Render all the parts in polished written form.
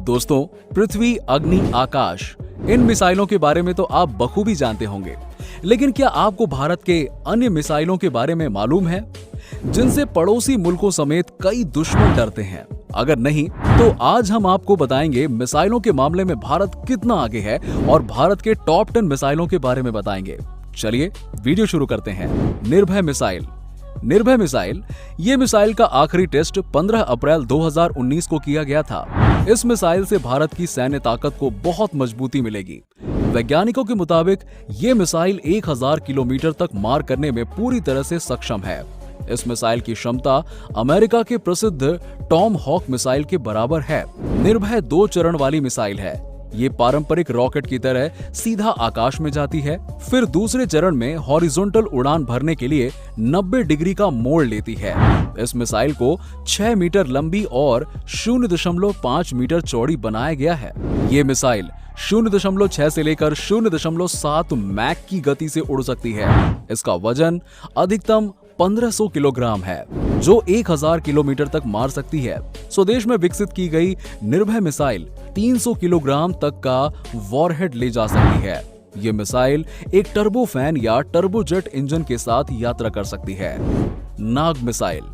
दोस्तों, पृथ्वी, अग्नि, आकाश, इन मिसाइलों के बारे में तो आप बखूबी जानते होंगे, लेकिन क्या आपको भारत के अन्य मिसाइलों के बारे में मालूम है, जिनसे पड़ोसी मुल्कों समेत कई दुश्मन डरते हैं? अगर नहीं, तो आज हम आपको बताएंगे मिसाइलों के मामले में भारत कितना आगे है और भारत के टॉप 10 मिसाइलों के बारे में बताएंगे। चलिए वीडियो शुरू करते हैं। निर्भय मिसाइल। निर्भय मिसाइल, ये मिसाइल का आखिरी टेस्ट 15 अप्रैल 2019 को किया गया था। इस मिसाइल से भारत की सैन्य ताकत को बहुत मजबूती मिलेगी। वैज्ञानिकों के मुताबिक ये मिसाइल 1000 किलोमीटर तक मार करने में पूरी तरह से सक्षम है। इस मिसाइल की क्षमता अमेरिका के प्रसिद्ध टॉम हॉक मिसाइल के बराबर है। निर्भय 2 चरण वाली मिसाइल है। ये पारंपरिक रॉकेट की तरह सीधा आकाश में जाती है, फिर दूसरे चरण में हॉरिजॉन्टल उड़ान भरने के लिए 90 डिग्री का मोड़ लेती है। इस मिसाइल को 6 मीटर लंबी और 0.5 मीटर चौड़ी बनाया गया है। ये मिसाइल 0.6 से लेकर 0.7 मैक की गति से उड़ सकती है। इसका वजन अधिकतम 1500 किलोग्राम है, जो 1000 किलोमीटर तक मार सकती है। स्वदेश में विकसित की गई निर्भय मिसाइल 300 किलोग्राम तक का वॉरहेड ले जा सकती है। ये मिसाइल एक टर्बोफैन या टर्बोजेट इंजन के साथ यात्रा कर सकती है। नाग मिसाइल।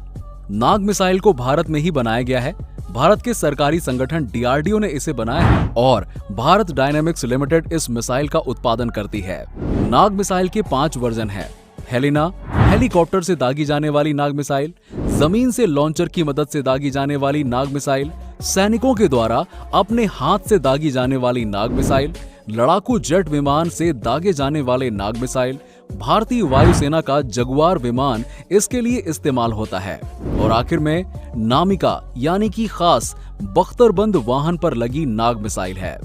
नाग मिसाइल को भारत में ही बनाया गया है। भारत के सरकारी संगठन DRDO ने इसे बनाया है और भारत डायनामिक्स लिमिटेड इस मिसाइल का उत्पादन करती है। नाग मिसाइल के 5 वर्जन हैं। हेलिना, हेलीकॉप्टर से दागी जाने वाली नाग मिसाइल, जमीन से लॉन्चर की मदद से दागी जाने वाली नाग मिसाइल, सैनिकों के द्वारा अपने हाथ से दागी जाने वाली नाग मिसाइल, लड़ाकू जेट विमान से दागे जाने वाले नाग मिसाइल, भारतीय वायुसेना का जगुआर विमान इसके लिए इस्तेमाल होता है, और आखिर में नामिका यानी कि खास बख्तरबंद वाहन पर लगी नाग मिसाइल है।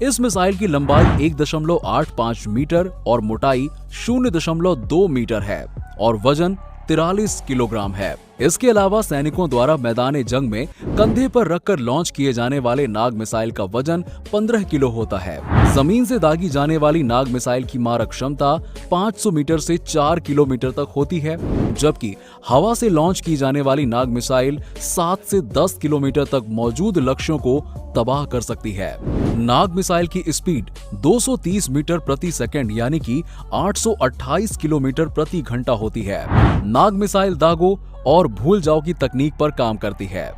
इस मिसाइल की लंबाई 1.85 मीटर और मोटाई 0.2 मीटर है और वजन 43 किलोग्राम है। इसके अलावा सैनिकों द्वारा मैदान जंग में कंधे पर रखकर लॉन्च किए जाने वाले नाग मिसाइल का वजन 15 किलो होता है। जमीन से दागी जाने वाली नाग मिसाइल की मारक क्षमता 500 मीटर से 4 किलोमीटर तक होती है, जबकि हवा से लॉन्च की जाने वाली नाग मिसाइल 7 से 10 किलोमीटर तक मौजूद लक्ष्यों को तबाह कर सकती है। नाग मिसाइल की स्पीड 230 मीटर प्रति सेकंड यानी कि 828 किलोमीटर प्रति घंटा होती है। नाग मिसाइल दागो और भूल जाओ की तकनीक पर काम करती है।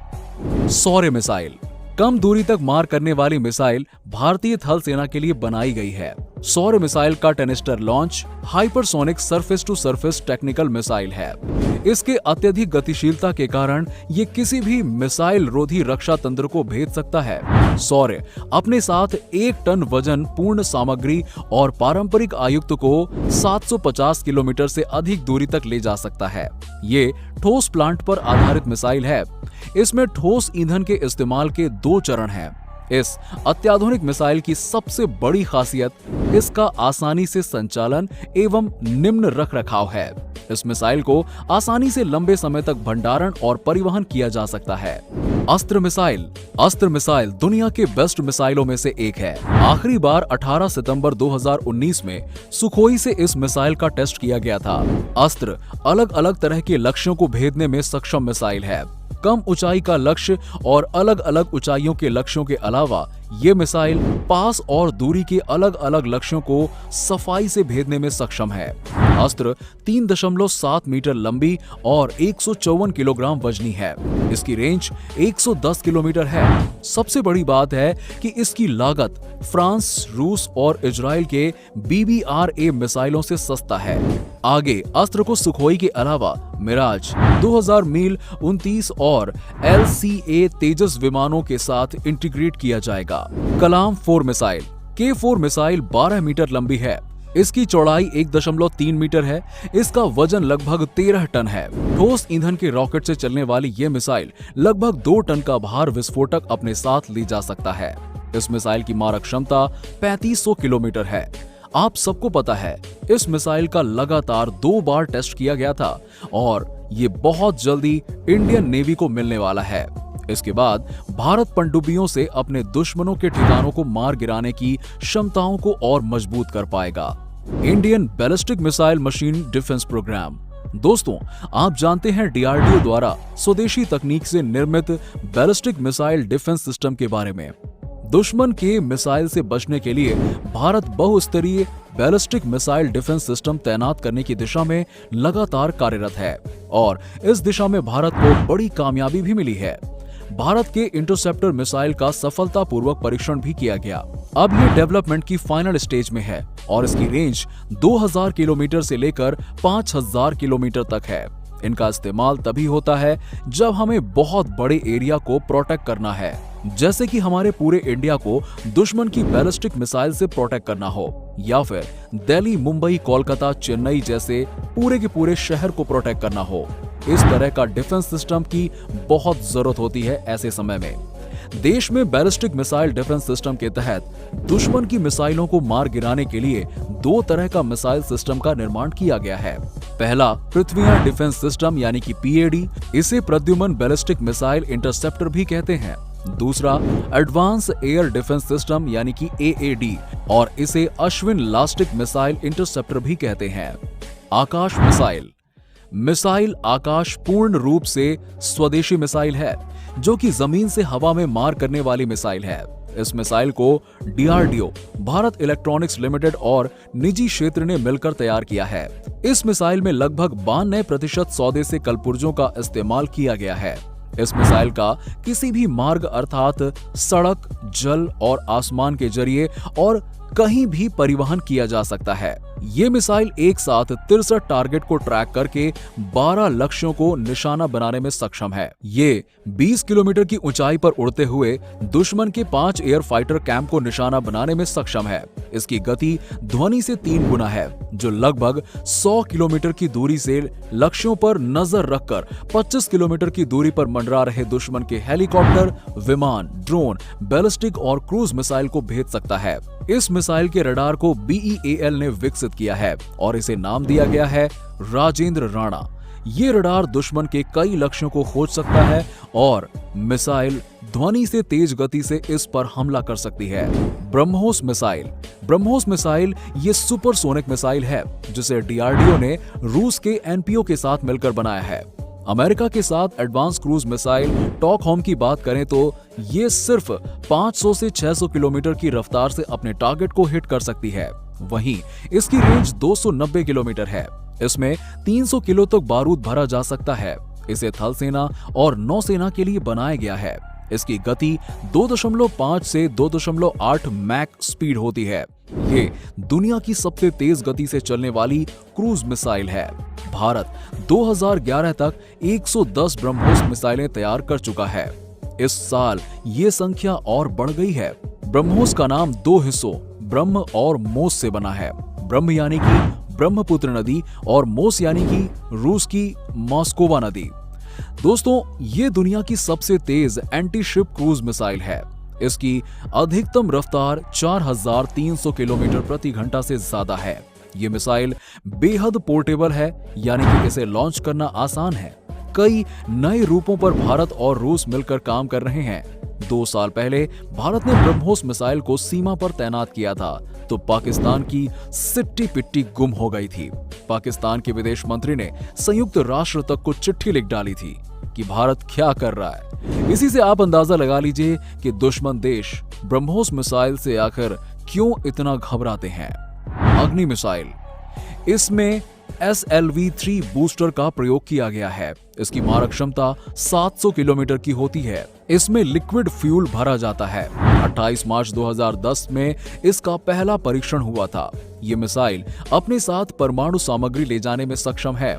सौर्य मिसाइल। कम दूरी तक मार करने वाली मिसाइल भारतीय थल सेना के लिए बनाई गई है। सौर्य मिसाइल का canister launch hypersonic surface to surface technical missile है। इसके अत्यधिक गतिशीलता के कारण ये किसी भी मिसाइल रोधी रक्षा तंत्र को भेद सकता है। सौर्य अपने साथ 1 टन वजन पूर्ण सामग्री और पारंपरिक आयुक्त को 750 किलोमीटर से अधिक दूरी तक ले जा सकता है। ये ठोस प्लांट पर आधारित मिसाइल है। इसमें ठोस ईंधन के इस्तेमाल के 2 चरण हैं। इस अत्याधुनिक मिसाइल की सबसे बड़ी खासियत इसका आसानी से संचालन एवं निम्न रखरखाव है। इस मिसाइल को आसानी से लंबे समय तक भंडारण और परिवहन किया जा सकता है। अस्त्र मिसाइल। अस्त्र मिसाइल दुनिया के बेस्ट मिसाइलों में से एक है। आखिरी बार 18 सितंबर 2019 में सुखोई से इस मिसाइल का टेस्ट किया गया था। अस्त्र अलग अलग तरह के लक्ष्यों को भेदने में सक्षम मिसाइल है। कम ऊंचाई का लक्ष्य और अलग अलग ऊंचाइयों के लक्ष्यों के अलावा ये मिसाइल पास और दूरी के अलग अलग लक्ष्यों को सफाई से भेदने में सक्षम है। अस्त्र 3.7 मीटर लंबी और 154 किलोग्राम वजनी है। इसकी रेंज 110 किलोमीटर है। सबसे बड़ी बात है कि इसकी लागत फ्रांस, रूस और इजराइल के BBRA मिसाइलों से सस्ता है। आगे अस्त्र को सुखोई के अलावा मिराज 2000 मील 29 और LCA तेजस विमानों के साथ इंटीग्रेट किया जाएगा। कलाम 4 मिसाइल। K4 मिसाइल 12 मीटर लंबी है। इसकी चौड़ाई 1.3 मीटर है। इसका वजन लगभग 13 टन है। ठोस ईंधन के रॉकेट से चलने वाली ये मिसाइल लगभग 2 टन का भार विस्फोटक अपने साथ ले जा सकता है। इस मिसाइल की मारक क्षमता 3500 किलोमीटर है। आप सबको पता है इस मिसाइल का लगातार 2 बार टेस्ट किया गया था और ये बहुत जल्दी इंडियन नेवी को मिलने वाला है। इसके बाद भारत पनडुब्बियों से अपने दुश्मनों के ठिकानों को मार गिराने की क्षमताओं को और मजबूत कर पाएगा। Indian ballistic missile machine defence programme. दोस्तों, आप जानते हैं DRDO द्वारा स्वदेशी तकनीक से निर्मित बैलिस्टिक मिसाइल डिफेंस सिस्टम के बारे में। दुश्मन के मिसाइल से बचने के लिए भारत बहुस्तरीय बैलिस्टिक मिसाइल डिफेंस सिस्टम तैनात करने की दिशा में लगातार कार्यरत है और इस दिशा में भारत को बड़ी कामयाबी भी मिली है। भारत के इंटरसेप्टर मिसाइल का सफलतापूर्वक परीक्षण भी किया गया। अब ये डेवलपमेंट की फाइनल स्टेज में है और इसकी रेंज 2000 किलोमीटर से लेकर 5000 किलोमीटर तक है। इनका इस्तेमाल तभी होता है जब हमें बहुत बड़े एरिया को प्रोटेक्ट करना है, जैसे कि हमारे पूरे इंडिया को दुश्मन की बैलिस्टिक मिसाइल से प्रोटेक्ट करना हो या फिर दिल्ली, मुंबई, कोलकाता, चेन्नई जैसे पूरे के पूरे शहर को प्रोटेक्ट करना हो। इस तरह का डिफेंस सिस्टम की बहुत जरूरत होती है ऐसे समय में। देश में बैलिस्टिक मिसाइल डिफेंस सिस्टम के तहत दुश्मन की मिसाइलों को मार गिराने के लिए 2 तरह का मिसाइल सिस्टम का निर्माण किया गया है। पहला पृथ्वी डिफेंस सिस्टम यानी कि पीएडी, इसे प्रद्युमन बैलिस्टिक मिसाइल इंटरसेप्टर भी कहते हैं। दूसरा एडवांस एयर डिफेंस सिस्टम यानी कि एएडी, और इसे अश्विन लास्टिक मिसाइल इंटरसेप्टर भी कहते हैं। आकाश मिसाइल। मिसाइल आकाश पूर्ण रूप से स्वदेशी मिसाइल है जो कि जमीन से हवा में मार करने वाली मिसाइल है। इस मिसाइल को डीआरडीओ, भारत इलेक्ट्रॉनिक्स लिमिटेड और निजी क्षेत्र ने मिलकर तैयार किया है। इस मिसाइल में लगभग 92% सौदे से कलपुर्जों का इस्तेमाल किया गया है। इस मिसाइल का किसी भी मार्ग अर्थात सड़क, जल और आसमान के जरिए और कहीं भी परिवहन किया जा सकता है। ये मिसाइल एक साथ 63 टारगेट को ट्रैक करके 12 लक्ष्यों को निशाना बनाने में सक्षम है। ये 20 किलोमीटर की ऊंचाई पर उड़ते हुए दुश्मन के 5 एयर फाइटर कैंप को निशाना बनाने में सक्षम है। इसकी गति ध्वनि से 3 गुना है, जो लगभग 100 किलोमीटर की दूरी से लक्ष्यों पर नजर रखकर 25 किलोमीटर की दूरी पर मंडरा रहे दुश्मन के हेलीकॉप्टर, विमान, ड्रोन, बैलिस्टिक और क्रूज मिसाइल को भेद सकता है। इस मिसाइल के रडार को बीईएएल ने विकसित किया है और इसे नाम दिया गया है राजेंद्र राणा। ये रडार दुश्मन के कई लक्ष्यों को खोज सकता है और मिसाइल ध्वनि से तेज गति से इस पर हमला कर सकती है। ब्रह्मोस मिसाइल। ब्रह्मोस मिसाइल ये सुपरसोनिक मिसाइल है जिसे डीआरडीओ ने रूस के एनपीओ के साथ मिलकर बनाया है। अमेरिका के साथ एडवांस क्रूज मिसाइल टॉकहोम की बात करें तो ये सिर्फ 500 से 600 किलोमीटर की रफ्तार से अपने टारगेट को हिट कर सकती है। वहीं इसकी रेंज 290 किलोमीटर है। इसमें 300 किलो तक बारूद भरा जा सकता है। इसे थल सेना और नौसेना के लिए बनाया गया है। इसकी गति 2.5 से 2.8 मैक स्पीड होती है। ये दुनिया की सबसे तेज गति से चलने वाली क्रूज मिसाइल है। भारत 2011 तक 110 ब्रह्मोस मिसाइलें तैयार कर चुका है। इस साल ये संख्या और बढ़ गई है। ब्रह्मोस का नाम 2 हिस्सों ब्रह्म और मोस से बना है। ब्रह्म यानी कि ब्रह्मपुत्र नदी और मोस यानी कि रूस की मॉस्कोवा नदी। दोस्तों, ये दुनिया की सबसे तेज एंटी शिप क्रूज मिसाइल है। इसकी अधिकतम रफ्तार 4300 किलोमीटर प्रति घंटा से ज्यादा है। ये मिसाइल बेहद पोर्टेबल है, यानी कि इसे लॉन्च करना आसान है। कई नए रूपों पर भारत और रूस मिलकर काम कर रहे हैं। 2 साल पहले भारत ने ब्रह्मोस मिसाइल को सीमा पर तैनात किया था तो पाकिस्तान की सिट्टी पिट्टी गुम हो गई थी। पाकिस्तान के विदेश मंत्री ने संयुक्त राष्ट्र तक को चिट्ठी लिख डाली थी कि भारत क्या कर रहा है। इसी से आप अंदाजा लगा लीजिए कि दुश्मन देश ब्रह्मोस मिसाइल से आखिर क्यों इतना घबराते हैं। अग्नि मिसाइल। इसमें SLV-3 बूस्टर का प्रयोग किया गया है। इसकी मारक क्षमता 700 किलोमीटर की होती है। इसमें लिक्विड फ्यूल भरा जाता है। 28 मार्च 2010 में इसका पहला परीक्षण हुआ था। ये मिसाइल अपने साथ परमाणु सामग्री ले जाने में सक्षम है।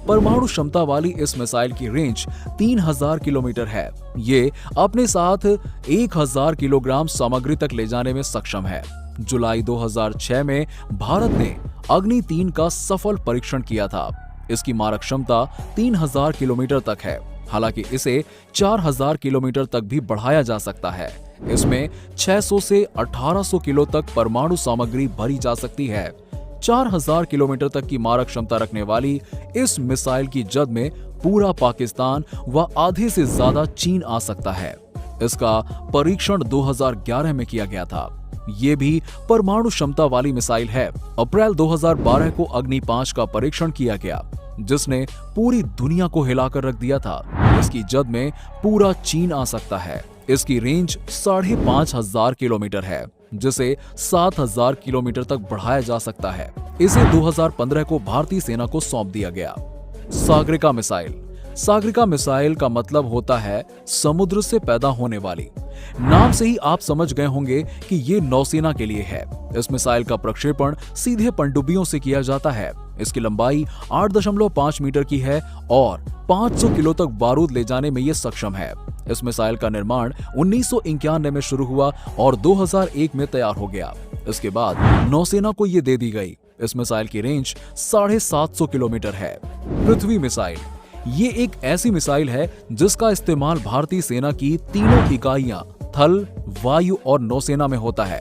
परमाणु क्षमता वाली इस मिसाइल की रेंज 3000 किलोमीटर है। ये अपने साथ 1000 किलोग्राम सामग्री तक ले जाने में सक्षम है। जुलाई 2006 में भारत ने अग्नि 3 का सफल परीक्षण किया था। इसकी मारक क्षमता 3000 किलोमीटर तक है। हालांकि इसे 4000 किलोमीटर तक भी बढ़ाया जा सकता है। इसमें 600 से 1800 किलो तक परमाणु सामग्री भरी जा सकती है। 4000 किलोमीटर तक की मारक क्षमता रखने वाली इस मिसाइल की जद में पूरा पाकिस्तान व आधे से ज्यादा चीन आ सकता है। इसका परीक्षण 2011 में किया गया था। ये भी परमाणु क्षमता वाली मिसाइल है। अप्रैल 2012 को अग्नि 5 का परीक्षण किया गया, जिसने पूरी दुनिया को हिलाकर रख दिया था। इसकी जद में पूरा चीन आ सकता है। इसकी रेंज 5,500 किलोमीटर है, जिसे 7,000 किलोमीटर तक बढ़ाया जा सकता है। इसे 2015 को भारतीय सेना को सौंप दिया गया। सागरिका मिसाइल। सागरिका मिसाइल का मतलब होता है समुद्र से पैदा होने वाली। नाम से ही आप समझ गए होंगे कि ये नौसेना के लिए है। इस मिसाइल का प्रक्षेपण सीधे पनडुब्बियों से किया जाता है। इसकी लंबाई 8.5 मीटर की है और 500 किलो तक बारूद ले जाने में ये सक्षम है। इस मिसाइल का निर्माण 1991 में शुरू हुआ और 2001 में तैयार हो गया। इसके बाद नौसेना को ये दे दी गई। इस मिसाइल की रेंज 750 किलोमीटर है। पृथ्वी मिसाइल। ये एक ऐसी मिसाइल है जिसका इस्तेमाल भारतीय सेना की तीनों इकाइयां थल, वायु और नौसेना में होता है।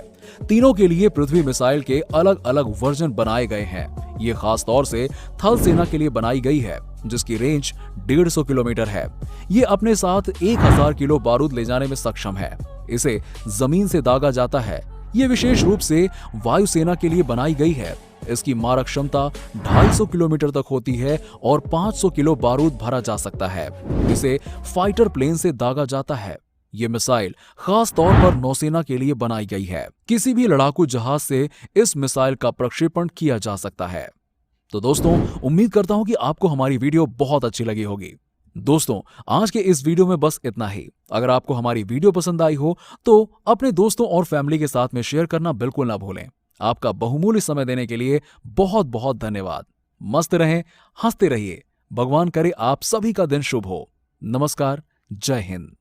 तीनों के लिए पृथ्वी मिसाइल के अलग अलग वर्जन बनाए गए हैं। ये खास तौर से थल सेना के लिए बनाई गई है, जिसकी रेंज 150 किलोमीटर है। ये अपने साथ 1000 किलो बारूद ले जाने में सक्षम है। इसे जमीन से दागा जाता है। ये विशेष रूप से वायुसेना के लिए बनाई गई है। इसकी मारक क्षमता 250 किलोमीटर तक होती है और 500 किलो बारूद भरा जा सकता है। इसे फाइटर प्लेन से दागा जाता है। ये मिसाइल खास तौर पर नौसेना के लिए बनाई गई है। किसी भी लड़ाकू जहाज से इस मिसाइल का प्रक्षेपण किया जा सकता है। तो दोस्तों, उम्मीद करता हूं कि आपको हमारी वीडियो बहुत अच्छी लगी होगी। दोस्तों, आज के इस वीडियो में बस इतना ही। अगर आपको हमारी वीडियो पसंद आई हो तो अपने दोस्तों और फैमिली के साथ में शेयर करना बिल्कुल ना भूलें। आपका बहुमूल्य समय देने के लिए बहुत बहुत धन्यवाद। मस्त रहें, हंसते रहिए। भगवान करे आप सभी का दिन शुभ हो। नमस्कार, जय हिंद।